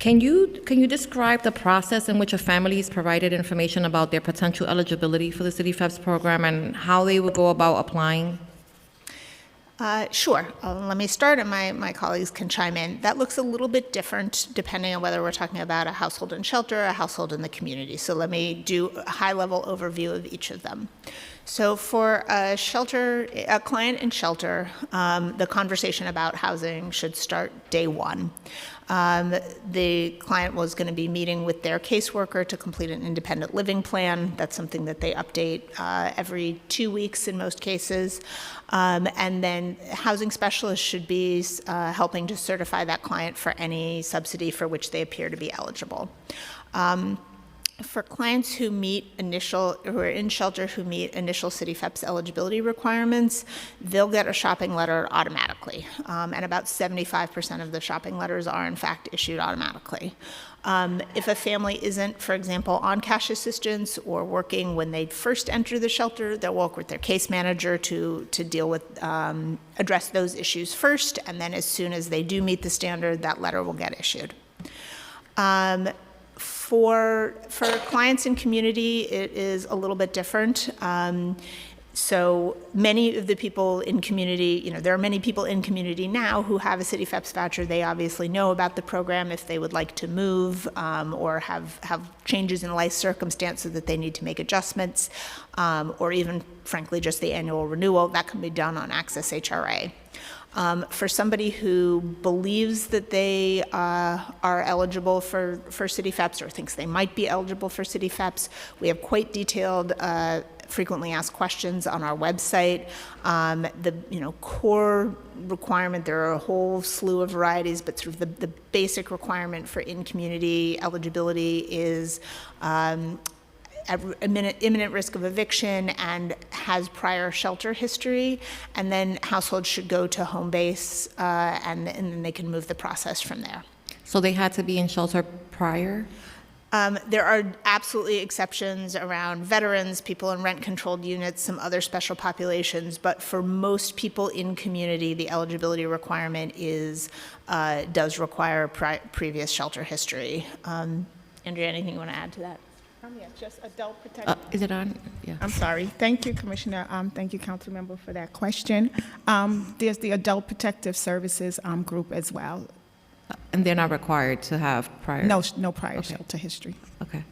Can you describe the process in which a family is provided information about their potential eligibility for the CityFHEPS program and how they would go about applying? Sure. Let me start, and my colleagues can chime in. That looks a little bit different depending on whether we're talking about a household in shelter or a household in the community. So let me do a high-level overview of each of them. So for a client in shelter, the conversation about housing should start day one. The client was going to be meeting with their caseworker to complete an independent living plan. That's something that they update every 2 weeks in most cases. And then housing specialists should be helping to certify that client for any subsidy for which they appear to be eligible. For clients who are in shelter who meet initial CityFHEPS eligibility requirements, they'll get a shopping letter automatically. And about 75% of the shopping letters are in fact issued automatically. If a family isn't, for example, on cash assistance or working when they first enter the shelter, they'll work with their case manager to deal with, address those issues first, and then as soon as they do meet the standard, that letter will get issued. For clients in community, it is a little bit different. So many of the people in community, there are many people in community now who have a CityFHEPS voucher. They obviously know about the program if they would like to move or have changes in life circumstance so that they need to make adjustments, or even, frankly, just the annual renewal. That can be done on Access HRA. For somebody who believes that they are eligible for CityFHEPS or thinks they might be eligible for CityFHEPS, we have quite detailed frequently asked questions on our website. The core requirement, there are a whole slew of varieties, but sort of the basic requirement for in-community eligibility is imminent risk of eviction and has prior shelter history, and then households should go to home base and then they can move the process from there. So they had to be in shelter prior? There are absolutely exceptions around veterans, people in rent-controlled units, some other special populations, but for most people in community, the eligibility requirement does require previous shelter history. Andrea, anything you want to add to that? Yeah, just adult protection. Is it on? Yeah. I'm sorry. Thank you, Commissioner. Thank you, Council Member, for that question. There's the Adult Protective Services group as well. And they're not required to have prior? No prior shelter history. Okay.